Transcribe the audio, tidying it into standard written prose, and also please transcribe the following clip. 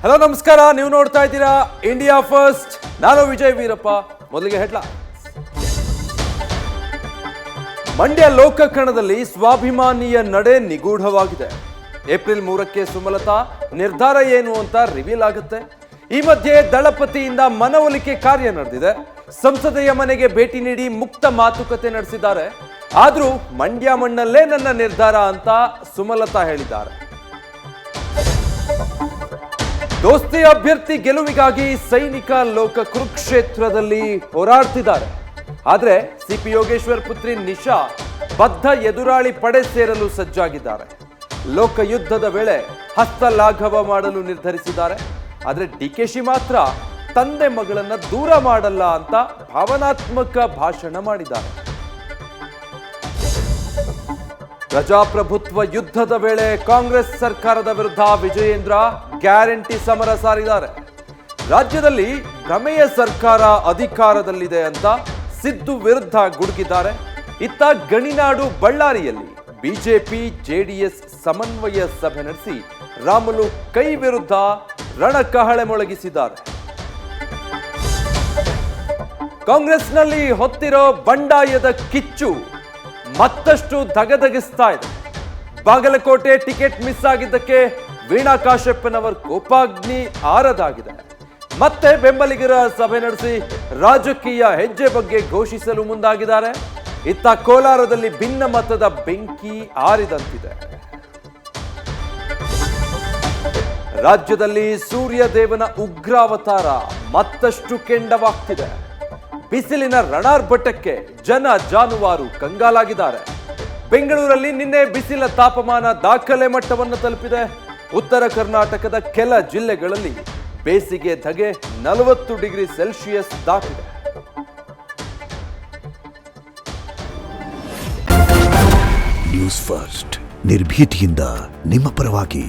Hello ನಮಸ್ಕಾರ, ನೀವು ನೋಡ್ತಾ ಇದ್ದೀರಾ ಇಂಡಿಯಾ ಫಸ್ಟ್. ನಾನು ವಿಜಯ್ ವೀರಪ್ಪ. ಮೊದಲಿಗೆ ಹೆಡ್ಲೈನ್ಸ್. ಮಂಡ್ಯ ಲೋಕಕಣದಲ್ಲಿ ಸ್ವಾಭಿಮಾನಿಯ ನಡೆ ನಿಗೂಢವಾಗಿದೆ. ಏಪ್ರಿಲ್ 3ಕ್ಕೆ ಸುಮಲತಾ ನಿರ್ಧಾರ ಏನು ಅಂತ ರಿವೀಲ್ ಆಗುತ್ತೆ. ಈ ಮಧ್ಯೆ ದಳಪತಿಯಿಂದ ಮನವೊಲಿಕೆ ಕಾರ್ಯ ನಡೆದಿದೆ. ಸಂಸದೆಯ ಮನೆಗೆ ಭೇಟಿ ನೀಡಿ ಮುಕ್ತ ಮಾತುಕತೆ ನಡೆಸಿದ್ದಾರೆ. ಆದ್ರೂ ಮಂಡ್ಯ ಮಣ್ಣಲ್ಲೇ ನನ್ನ ನಿರ್ಧಾರ ಅಂತ ಸುಮಲತಾ ಹೇಳಿದ್ದಾರೆ. ದೋಸ್ತಿ ಅಭ್ಯರ್ಥಿ ಗೆಲುವಿಗಾಗಿ ಸೈನಿಕ ಲೋಕ ಕುರುಕ್ಷೇತ್ರದಲ್ಲಿ ಹೋರಾಡ್ತಿದ್ದಾರೆ. ಆದ್ರೆ ಸಿಪಿ ಯೋಗೇಶ್ವರ್ ಪುತ್ರಿ ನಿಶಾ ಬದ್ಧ ಎದುರಾಳಿ ಪಡೆ ಸೇರಲು ಸಜ್ಜಾಗಿದ್ದಾರೆ. ಲೋಕಯುದ್ಧದ ವೇಳೆ ಹಸ್ತಲಾಘವ ಮಾಡಲು ನಿರ್ಧರಿಸಿದ್ದಾರೆ. ಆದ್ರೆ ಡಿಕೆಶಿ ಮಾತ್ರ ತಂದೆ ಮಗಳನ್ನ ದೂರ ಮಾಡಲ್ಲ ಅಂತ ಭಾವನಾತ್ಮಕ ಭಾಷಣ ಮಾಡಿದ್ದಾರೆ. ಪ್ರಜಾಪ್ರಭುತ್ವ ಯುದ್ಧದ ವೇಳೆ ಕಾಂಗ್ರೆಸ್ ಸರ್ಕಾರದ ವಿರುದ್ಧ ವಿಜಯೇಂದ್ರ ಗ್ಯಾರಂಟಿ ಸಮರ ಸಾರಿದ್ದಾರೆ. ರಾಜ್ಯದಲ್ಲಿ ಭ್ರಮೆಯ ಸರ್ಕಾರ ಅಧಿಕಾರದಲ್ಲಿದೆ ಅಂತ ಸಿದ್ದು ವಿರುದ್ಧ ಗುಡುಗಿದ್ದಾರೆ. ಇತ್ತ ಗಣಿನಾಡು ಬಳ್ಳಾರಿಯಲ್ಲಿ ಬಿಜೆಪಿ ಜೆಡಿಎಸ್ ಸಮನ್ವಯ ಸಭೆ ನಡೆಸಿ ರಾಮುಲು ಕೈ ವಿರುದ್ಧ ರಣಕಹಳೆ ಮೊಳಗಿಸಿದ್ದಾರೆ. ಕಾಂಗ್ರೆಸ್ನಲ್ಲಿ ಹೊತ್ತಿರೋ ಬಂಡಾಯದ ಕಿಚ್ಚು ಮತ್ತಷ್ಟು ಧಗಧಗಿಸ್ತಾ ಇದೆ. ಬಾಗಲಕೋಟೆ ಟಿಕೆಟ್ ಮಿಸ್ ಆಗಿದ್ದಕ್ಕೆ ವೀಣಾ ಕಾಶ್ಯಪ್ಪನವರ ಕೋಪಾಗ್ನಿ ಆರದಾಗಿದೆ. ಮತ್ತೆ ಬೆಂಬಲಿಗರ ಸಭೆ ನಡೆಸಿ ರಾಜಕೀಯ ಹೆಜ್ಜೆ ಬಗ್ಗೆ ಘೋಷಿಸಲು ಮುಂದಾಗಿದ್ದಾರೆ. ಇತ್ತ ಕೋಲಾರದಲ್ಲಿ ಭಿನ್ನ ಮತದ ಬೆಂಕಿ ಆರಿದಂತಿದೆ. ರಾಜ್ಯದಲ್ಲಿ ಸೂರ್ಯದೇವನ ಉಗ್ರಾವತಾರ ಮತ್ತಷ್ಟು ಕೆಂಡವಾಗ್ತಿದೆ. ಬಿಸಿಲಿನ ರಣಾರ್ಭಟಕ್ಕೆ ಜನ ಜಾನುವಾರು ಕಂಗಾಲಾಗಿದ್ದಾರೆ. ಬೆಂಗಳೂರಲ್ಲಿ ನಿನ್ನೆ ಬಿಸಿಲ ತಾಪಮಾನ ದಾಖಲೆ ಮಟ್ಟವನ್ನು ತಲುಪಿದೆ. ಉತ್ತರ ಕರ್ನಾಟಕದ ಕೆಲ ಜಿಲ್ಲೆಗಳಲ್ಲಿ ಬೇಸಿಗೆ ಧಗೆ 40 ಡಿಗ್ರಿ ಸೆಲ್ಸಿಯಸ್ ದಾಟಿದೆ. ನ್ಯೂಸ್ ಫಸ್ಟ್ ನಿರ್ಭೀತಿಯಿಂದ ನಿಮ್ಮ ಪರವಾಗಿ.